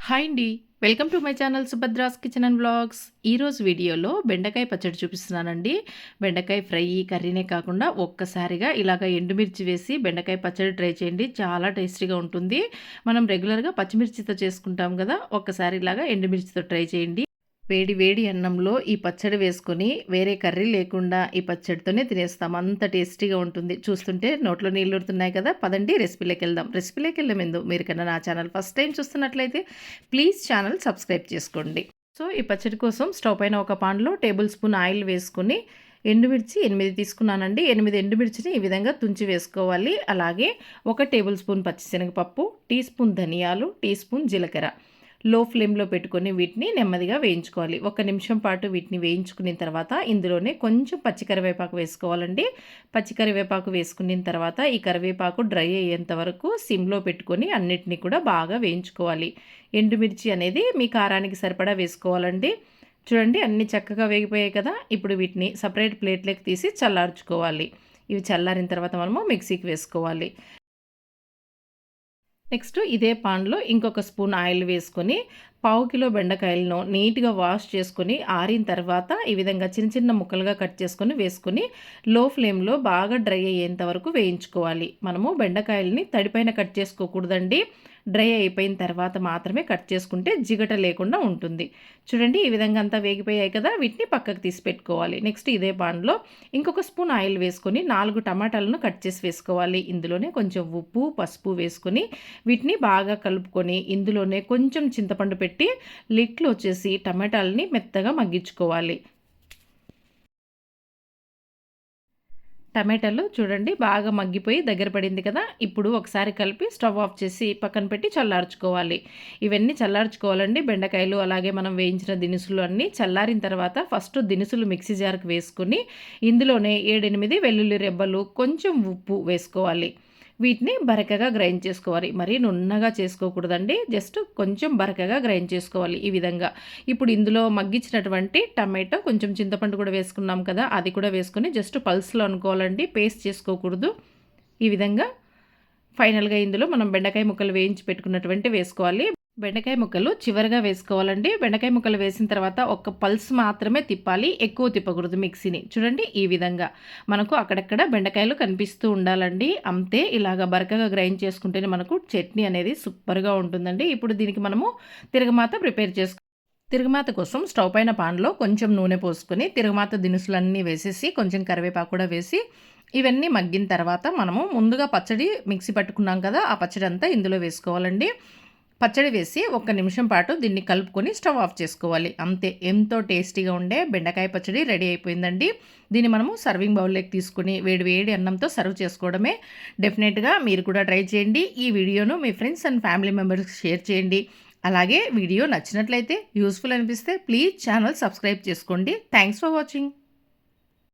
Hi అండి. Welcome to my channel Subhadra's kitchen and vlogs. ఈరోజు వీడియోలో బెండకాయ పచ్చడి చూపిస్తున్నానండి. బెండకాయ ఫ్రై, కర్రీనే కాకుండా ఒక్కసారిగా ఇలాగ ఎండుమిర్చి వేసి బెండకాయ పచ్చడి ట్రై చేయండి. చాలా టేస్టీగా ఉంటుంది. మనం రెగ్యులర్‌గా పచ్చిమిర్చితో చేసుకుంటాం కదా! ఒక్కసారి ఇలాగ ఎండుమిర్చితో ట్రై చేయండి. వేడి వేడి అన్నంలో ఈ పచ్చడి వేసుకొని వేరే కర్రీ లేకుండా ఈ పచ్చడితోనే తినేస్తాం. అంత టేస్టీగా ఉంటుంది. చూస్తుంటే నోట్లో నీళ్లూరుతున్నాయి కదా! పదండి రెసిపీలోకెళ్దాం. రెసిపీలోకెళ్ళే ముందు మీరు కన్నా నా ఛానల్ ఫస్ట్ టైం చూస్తున్నట్లయితే ప్లీజ్ ఛానల్ సబ్స్క్రైబ్ చేసుకోండి. సో, ఈ పచ్చడి కోసం స్టవ్ పైన ఒక పాన్‌లో టేబుల్ స్పూన్ ఆయిల్ వేసుకొని ఎండుమిర్చి 8 తీసుకున్నానండి. 8 ఎండుమిర్చిని ఈ విధంగా తుంచి వేసుకోవాలి. అలాగే 1 టేబుల్ స్పూన్ పచ్చిశనగపప్పు, టీ స్పూన్ ధనియాలు, టీ స్పూన్ జీలకర్ర లో ఫ్లేమ్‌లో పెట్టుకొని వీటిని నెమ్మదిగా వేయించుకోవాలి. 1 నిమిషం పాటు వీటిని వేయించుకున్న తర్వాత ఇందులోనే కొంచెం పచ్చి కరివేపాకు వేసుకోవాలండి. పచ్చి కరివేపాకు వేసుకున్న తర్వాత ఈ కరివేపాకు డ్రై అయ్యేంత వరకు సిమ్‌లో పెట్టుకొని అన్నిటిని కూడా బాగా వేయించుకోవాలి. ఎండుమిర్చి అనేది మీ కారానికి సరిపడా వేసుకోవాలండి. చూడండి అన్నీ చక్కగా వేగిపోయాయి కదా! ఇప్పుడు వీటిని సెపరేట్ ప్లేట్‌లోకి తీసి చల్లార్చుకోవాలి. ఇవి చల్లారిన తర్వాత మనము మిక్సీకి వేసుకోవాలి. నెక్స్ట్ ఇదే పాన్‌లో ఇంకొక స్పూన్ ఆయిల్ వేసుకొని, పావు కిలో బెండకాయలను నీట్‌గా వాష్ చేసుకొని, ఆరిన తర్వాత ఈ విధంగా చిన్న చిన్న ముక్కలుగా కట్ చేసుకొని వేసుకొని, లో ఫ్లేమ్‌లో బాగా డ్రై అయ్యేంత వరకు వేయించుకోవాలి. మనము బెండకాయలని తడిపైన కట్ చేసుకోకూడదండి. డ్రై అయిపోయిన తర్వాత మాత్రమే కట్ చేసుకుంటే జిగట లేకుండా ఉంటుంది. చూడండి ఈ విధంగా అంతా వేగిపోయాయి కదా! వీటిని పక్కకు తీసి పెట్టుకోవాలి. నెక్స్ట్ ఇదే పాన్‌లో ఇంకొక స్పూన్ ఆయిల్ వేసుకొని 4 టమాటాలను కట్ చేసి వేసుకోవాలి. ఇందులోనే కొంచెం ఉప్పు, పసుపు వేసుకొని వీటిని బాగా కలుపుకొని ఇందులోనే కొంచెం చింతపండు పెట్టి లిడ్‌లో వచ్చేసి టమాటాలని మెత్తగా మగ్గించుకోవాలి. టమాటాలు చూడండి బాగా మగ్గిపోయి దగ్గర పడింది కదా! ఇప్పుడు ఒకసారి కలిపి స్టవ్ ఆఫ్ చేసి పక్కన పెట్టి చల్లార్చుకోవాలి. ఇవన్నీ చల్లార్చుకోవాలండి. బెండకాయలు అలాగే మనం వేయించిన దినుసులు అన్నీ చల్లారిన తర్వాత ఫస్ట్ దినుసులు మిక్సీ జార్‌కి వేసుకొని ఇందులోనే 7, 8 వెల్లుల్లి రెబ్బలు, కొంచెం ఉప్పు వేసుకోవాలి. వీటిని బరకగా గ్రైండ్ చేసుకోవాలి. మరీ నున్నగా చేసుకోకూడదండి. జస్ట్ కొంచెం బరకగా గ్రైండ్ చేసుకోవాలి ఈ విధంగా. ఇప్పుడు ఇందులో మగ్గించినటువంటి టమాటో, కొంచెం చింతపండు కూడా వేసుకున్నాం కదా! అది కూడా వేసుకొని జస్ట్ పల్స్‌లో అనుకోవాలండి. పేస్ట్ చేసుకోకూడదు. ఈ విధంగా ఫైనల్‌గా ఇందులో మనం బెండకాయ ముక్కలు వేయించి పెట్టుకున్నటువంటి వేసుకోవాలి. బెండకాయ ముక్కలు చివరగా వేసుకోవాలండి. బెండకాయ ముక్కలు వేసిన తర్వాత ఒక్క పల్స్ మాత్రమే తిప్పాలి. ఎక్కువ తిప్పకూడదు మిక్సీని. చూడండి ఈ విధంగా మనకు అక్కడక్కడ బెండకాయలు కనిపిస్తూ ఉండాలండి. అంతే ఇలాగ బరకగా గ్రైండ్ చేసుకుంటేనే మనకు చట్నీ అనేది సూపర్‌గా ఉంటుందండి. ఇప్పుడు దీనికి మనము తిరగమాత ప్రిపేర్ తిరగమాత కోసం స్టవ్ పైన పాన్‌లో కొంచెం నూనె పోసుకొని తిరగమాత దినుసులన్నీ వేసేసి కొంచెం కరివేపాకు కూడా వేసి ఇవన్నీ మగ్గిన తర్వాత మనము ముందుగా పచ్చడి మిక్సీ పట్టుకున్నాం కదా! ఆ పచ్చడి అంతా ఇందులో వేసుకోవాలండి. పచ్చడి వేసి 1 నిమిషం పాటు దీన్ని కలుపుకొని స్టవ్ ఆఫ్ చేసుకోవాలి. అంతే ఎంతో టేస్టీగా ఉండే బెండకాయ పచ్చడి రెడీ అయిపోయిందండి. దీన్ని మనము సర్వింగ్ బౌల్‌లోకి తీసుకొని వేడి వేడి అన్నంతో సర్వ్ చేసుకోవడమే. డెఫినెట్‌గా మీరు కూడా ట్రై చేయండి. ఈ వీడియోను మీ ఫ్రెండ్స్ అండ్ ఫ్యామిలీ మెంబర్స్‌కి షేర్ చేయండి. అలాగే వీడియో నచ్చినట్లయితే యూజ్‌ఫుల్ అనిపిస్తే ప్లీజ్ ఛానల్ సబ్స్క్రైబ్ చేసుకోండి. Thanks for watching.